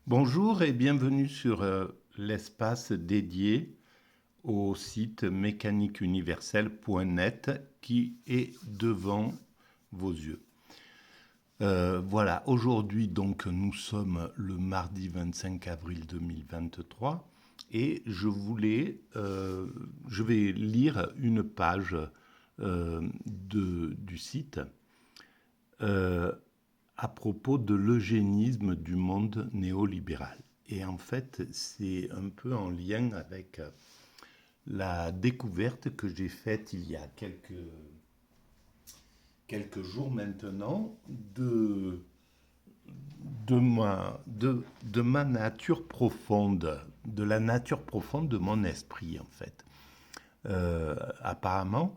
Bonjour et bienvenue sur l'espace dédié au site mécaniqueuniverselle.net qui est devant vos yeux. Voilà, aujourd'hui donc nous sommes le mardi 25 avril 2023 et je vais lire une page du site euh, à propos de l'eugénisme du monde néolibéral. Et en fait, c'est un peu en lien avec la découverte que j'ai faite il y a quelques jours maintenant de ma nature profonde, de la nature profonde de mon esprit en fait. Apparemment,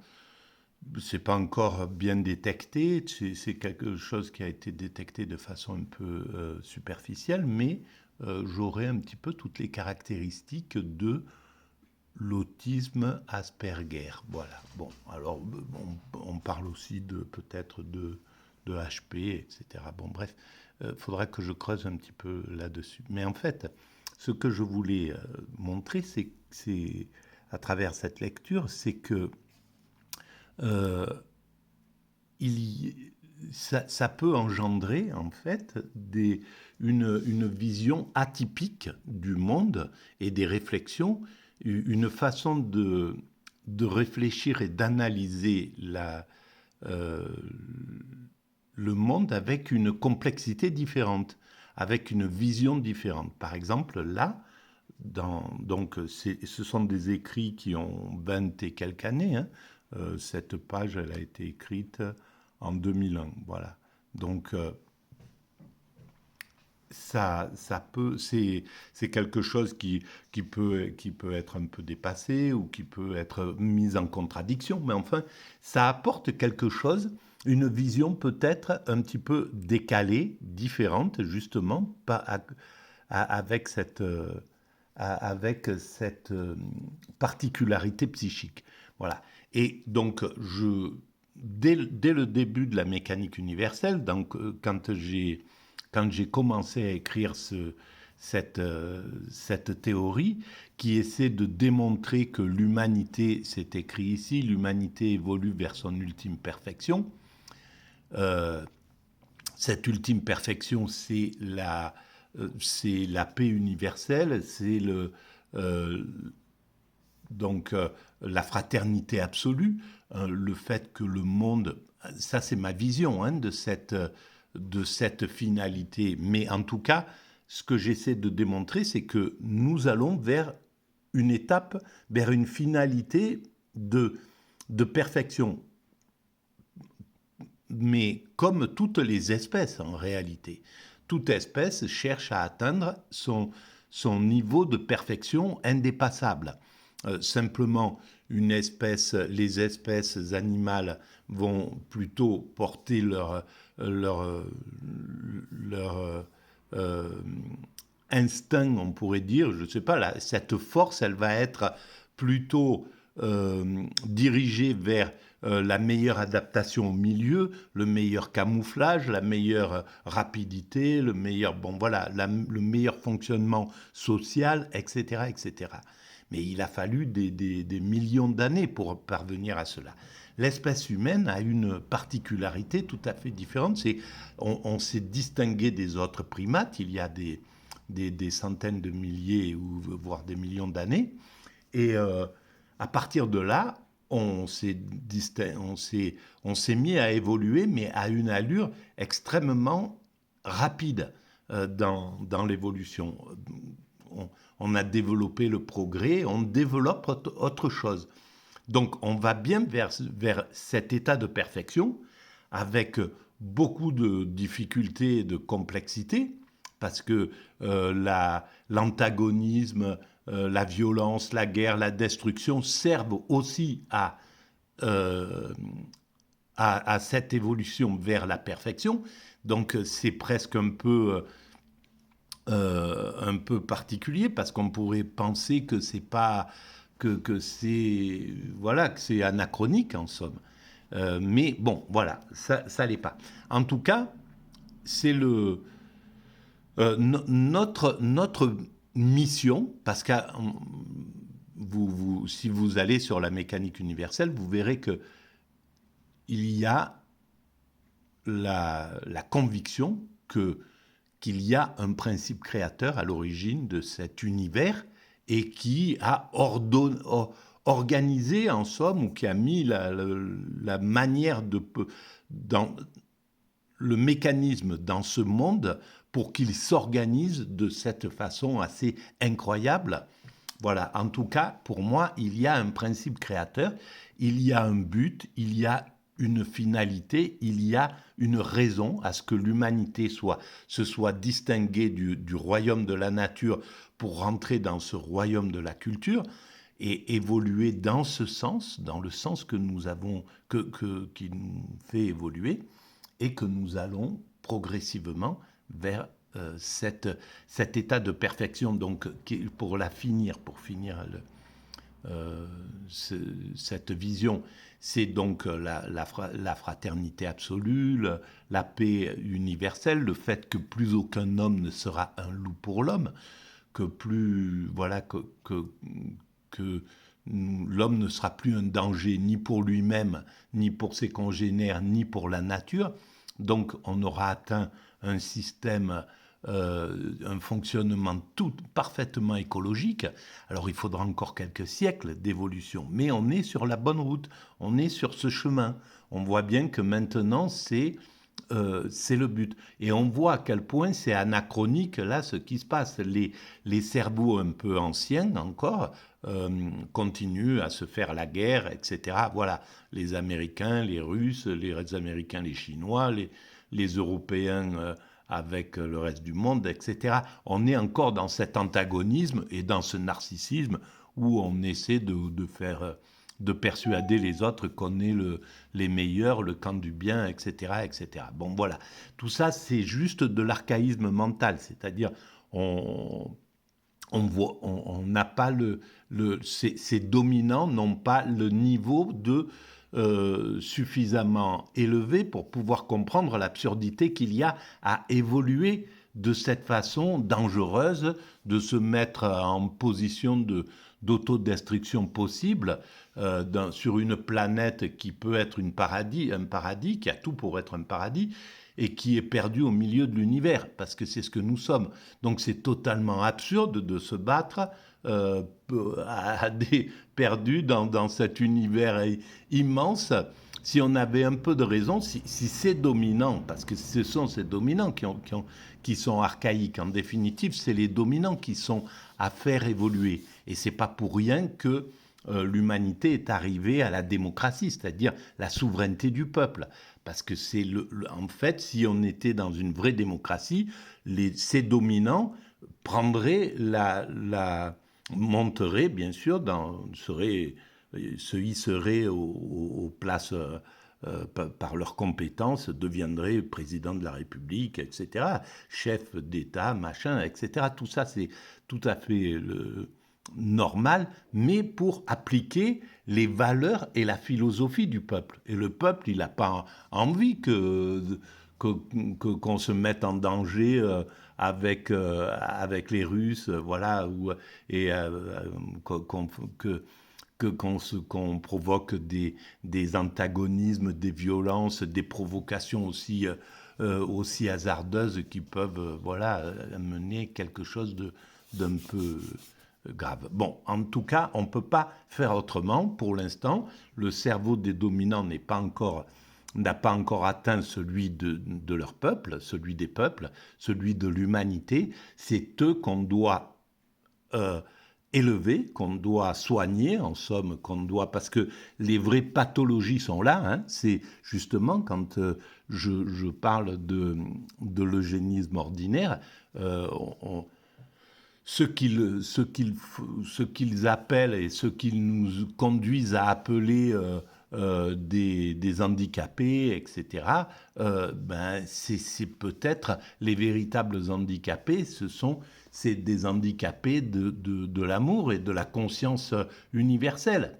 c'est pas encore bien détecté, c'est quelque chose qui a été détecté de façon un peu superficielle, mais j'aurais un petit peu toutes les caractéristiques de l'autisme Asperger. Voilà. Bon, alors on parle aussi de peut-être de HP, etc. Bon, bref, faudra que je creuse un petit peu là-dessus. Mais en fait, ce que je voulais montrer, c'est à travers cette lecture, c'est que euh, il, ça peut engendrer en fait une vision atypique du monde et des réflexions, une façon de réfléchir et d'analyser euh, le monde avec une complexité différente, avec une vision différente. Par exemple, là, ce sont des écrits qui ont 20 et quelques années. Hein. Cette page, elle a été écrite en 2001. Voilà. Donc, c'est quelque chose qui peut être un peu dépassé ou qui peut être mis en contradiction, mais enfin, ça apporte quelque chose, une vision peut-être un petit peu décalée, différente, justement, avec cette particularité psychique. Voilà. Et donc, dès le début de la mécanique universelle, donc, quand j'ai commencé à écrire cette théorie qui essaie de démontrer que l'humanité, c'est écrit ici, l'humanité évolue vers son ultime perfection. Euh, Cette ultime perfection, c'est la paix universelle, c'est euh, donc la fraternité absolue, le fait que le monde, ça c'est ma vision hein, de cette finalité, mais en tout cas, ce que j'essaie de démontrer, c'est que nous allons vers une étape, vers une finalité de perfection, mais comme toutes les espèces en réalité. Toute espèce cherche à atteindre son niveau de perfection indépassable. Simplement, les espèces animales vont plutôt porter leur euh, instinct, on pourrait dire, je ne sais pas, cette force, elle va être plutôt dirigée vers la meilleure adaptation au milieu, le meilleur camouflage, la meilleure rapidité, le meilleur fonctionnement social, etc., etc. Mais il a fallu des millions d'années pour parvenir à cela. L'espèce humaine a une particularité tout à fait différente. On s'est distingué des autres primates il y a des centaines de milliers ou voire des millions d'années. Et à partir de là, on s'est mis à évoluer, mais à une allure extrêmement rapide dans l'évolution. On, on a développé le progrès, on développe autre chose. Donc on va bien vers cet état de perfection avec beaucoup de difficultés et de complexité parce que l'antagonisme, la violence, la guerre, la destruction servent aussi euh, à cette évolution vers la perfection. Donc c'est presque un peu particulier parce qu'on pourrait penser que c'est pas que c'est voilà que c'est anachronique en somme. Mais bon, voilà, ça l'est pas. En tout cas, c'est le Notre mission, parce que si vous allez sur la mécanique universelle, vous verrez que il y a la conviction qu'il y a un principe créateur à l'origine de cet univers et qui a organisé, en somme, ou qui a mis la manière dans le mécanisme dans ce monde pour qu'il s'organise de cette façon assez incroyable. Voilà, en tout cas, pour moi, il y a un principe créateur, il y a un but, il y a une finalité, il y a une raison à ce que l'humanité se soit distinguée du royaume de la nature pour rentrer dans ce royaume de la culture et évoluer dans ce sens, dans le sens que nous avons, qui nous fait évoluer, et que nous allons progressivement vers cet état de perfection. Donc, pour finir cette vision, c'est donc la fraternité absolue, la paix universelle, le fait que plus aucun homme ne sera un loup pour l'homme, que plus voilà que l'homme ne sera plus un danger ni pour lui-même, ni pour ses congénères, ni pour la nature. Donc on aura atteint un système, un fonctionnement tout parfaitement écologique. Alors il faudra encore quelques siècles d'évolution, mais on est sur la bonne route, on est sur ce chemin. On voit bien que maintenant c'est le but. Et on voit à quel point c'est anachronique là ce qui se passe. Les cerveaux un peu anciens encore continuent à se faire la guerre, etc. Voilà, les Américains, les Russes, les Américains, les Chinois, les Européens avec le reste du monde, etc. On est encore dans cet antagonisme et dans ce narcissisme où on essaie de persuader les autres qu'on est les meilleurs, le camp du bien, etc., etc. Bon, voilà. Tout ça, c'est juste de l'archaïsme mental, c'est-à-dire on n'a pas ces dominants n'ont pas le niveau suffisamment élevé pour pouvoir comprendre l'absurdité qu'il y a à évoluer de cette façon dangereuse, de se mettre en position d'autodestruction possible sur une planète qui peut être un paradis, qui a tout pour être un paradis, et qui est perdu au milieu de l'univers, parce que c'est ce que nous sommes. Donc c'est totalement absurde de se battre perdus dans cet univers immense. Si on avait un peu de raison, si ces dominants, parce que ce sont ces dominants qui sont archaïques, en définitive, c'est les dominants qui sont à faire évoluer. Et c'est pas pour rien que l'humanité est arrivée à la démocratie, c'est-à-dire la souveraineté du peuple. Parce que en fait, si on était dans une vraie démocratie, ces dominants prendraient monteraient, bien sûr, se hisseraient aux places par leurs compétences, deviendraient président de la République, etc., chef d'État, machin, etc. Tout ça, c'est tout à fait normal, mais pour appliquer les valeurs et la philosophie du peuple. Et le peuple, il n'a pas envie qu'on se mette en danger avec les Russes, voilà, et qu'on provoque des antagonismes, des violences, des provocations aussi hasardeuses qui peuvent voilà, amener quelque chose d'un peu grave. Bon, en tout cas, on ne peut pas faire autrement. Pour l'instant, le cerveau des dominants n'a pas encore atteint celui de leur peuple, celui des peuples, celui de l'humanité. C'est eux qu'on doit élever, qu'on doit soigner, en somme, parce que les vraies pathologies sont là. Hein. C'est justement quand je parle de l'eugénisme ordinaire, ce qu'ils appellent et ce qu'ils nous conduisent à appeler des handicapés, etc., c'est peut-être les véritables handicapés, c'est des handicapés de l'amour et de la conscience universelle.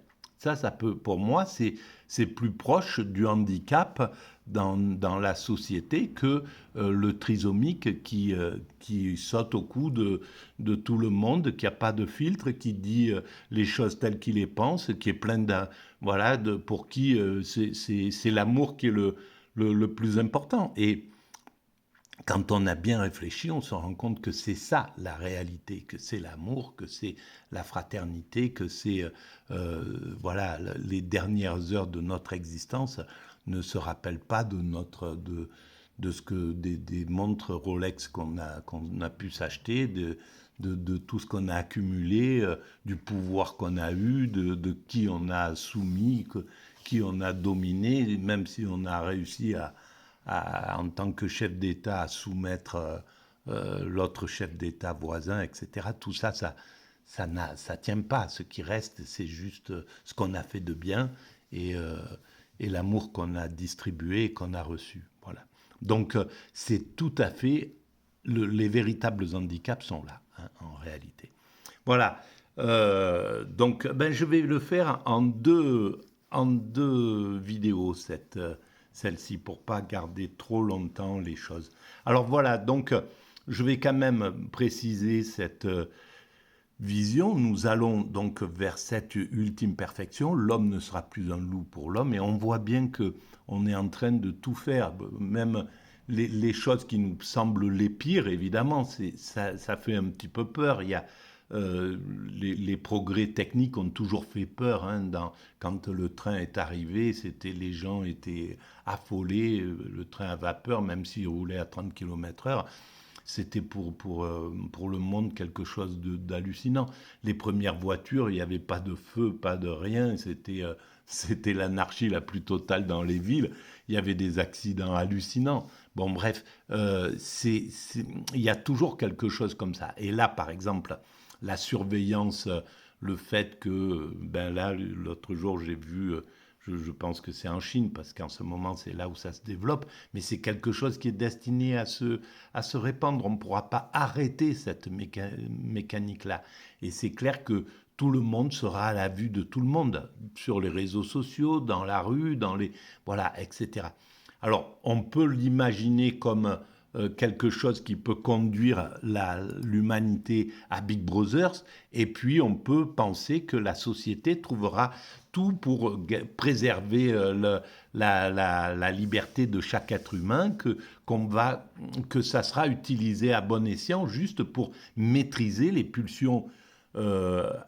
Ça peut, pour moi, c'est plus proche du handicap dans la société que le trisomique qui saute au cou de tout le monde, qui n'a pas de filtre, qui dit les choses telles qu'il les pense, qui est plein voilà, pour qui c'est l'amour qui est le plus important. Et quand on a bien réfléchi, on se rend compte que c'est ça la réalité, que c'est l'amour, que c'est la fraternité, que c'est voilà, les dernières heures de notre existence ne se rappellent pas de ce que des montres Rolex qu'on a pu s'acheter, de tout ce qu'on a accumulé, du pouvoir qu'on a eu, de qui on a soumis, qui on a dominé, même si on a réussi en tant que chef d'État à soumettre l'autre chef d'État voisin, etc. Tout ça, ça tient pas. Ce qui reste, c'est juste ce qu'on a fait de bien et, euh, et l'amour qu'on a distribué et qu'on a reçu. Voilà. Donc, c'est tout à fait... les véritables handicaps sont là, hein, en réalité. Voilà. Donc, ben, je vais le faire en deux vidéos, celle-ci, pour pas garder trop longtemps les choses. Alors voilà, donc je vais quand même préciser cette vision. Nous allons donc vers cette ultime perfection. L'homme ne sera plus un loup pour l'homme, et on voit bien que on est en train de tout faire, même les choses qui nous semblent les pires, évidemment, ça fait un petit peu peur. Il y a les progrès techniques ont toujours fait peur. Hein, quand le train est arrivé, les gens étaient affolés. Le train à vapeur, même s'il roulait à 30 km/h, c'était pour le monde quelque chose d'hallucinant. Les premières voitures, il n'y avait pas de feu, pas de rien. C'était l'anarchie la plus totale dans les villes. Il y avait des accidents hallucinants. Bon, bref, il y a toujours quelque chose comme ça. Et là, par exemple, la surveillance, le fait que, ben là, l'autre jour, j'ai vu, je pense que c'est en Chine, parce qu'en ce moment, c'est là où ça se développe, mais c'est quelque chose qui est destiné à se répandre. On ne pourra pas arrêter cette mécanique-là. Et c'est clair que tout le monde sera à la vue de tout le monde, sur les réseaux sociaux, dans la rue, voilà, etc. Alors, on peut l'imaginer comme quelque chose qui peut conduire l'humanité à Big Brothers, et puis on peut penser que la société trouvera tout pour préserver la liberté de chaque être humain, que ça sera utilisé à bon escient juste pour maîtriser les pulsions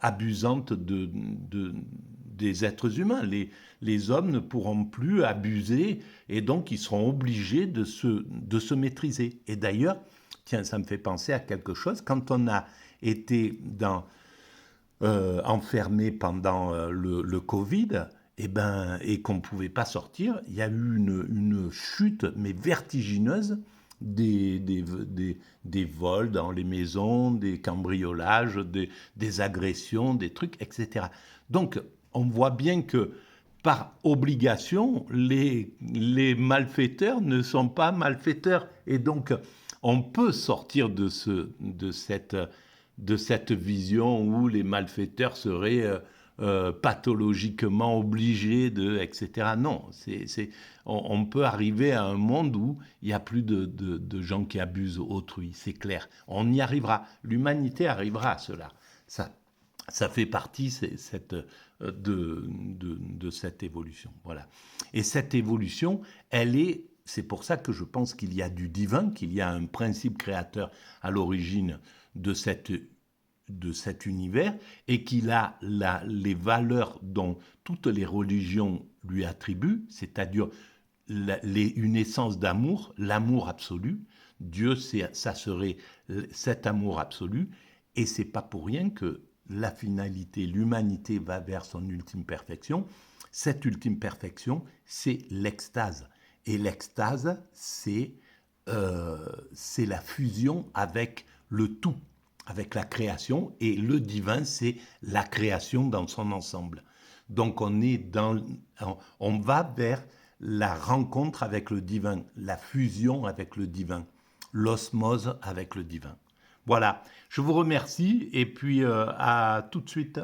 abusantes des êtres humains. Les hommes ne pourront plus abuser, et donc ils seront obligés de se maîtriser. Et d'ailleurs, tiens, ça me fait penser à quelque chose. Quand on a été enfermé pendant le Covid, et qu'on ne pouvait pas sortir, il y a eu une chute, mais vertigineuse, des vols dans les maisons, des cambriolages, des agressions, des trucs, etc. Donc, on voit bien que par obligation, les malfaiteurs ne sont pas malfaiteurs. Et donc, on peut sortir de cette vision où les malfaiteurs seraient pathologiquement obligés etc. Non, on peut arriver à un monde où il n'y a plus de gens qui abusent autrui, c'est clair. On y arrivera. L'humanité arrivera à cela. Ça fait partie de cette évolution. Voilà. Et cette évolution, c'est pour ça que je pense qu'il y a du divin, qu'il y a un principe créateur à l'origine de cet univers, et qu'il a les valeurs dont toutes les religions lui attribuent, c'est-à-dire une essence d'amour, l'amour absolu. Dieu, ça serait cet amour absolu, et c'est pas pour rien que la finalité, l'humanité va vers son ultime perfection. Cette ultime perfection, c'est l'extase. Et l'extase, c'est la fusion avec le tout, avec la création. Et le divin, c'est la création dans son ensemble. Donc on va vers la rencontre avec le divin, la fusion avec le divin, l'osmose avec le divin. Voilà, je vous remercie, et puis à tout de suite.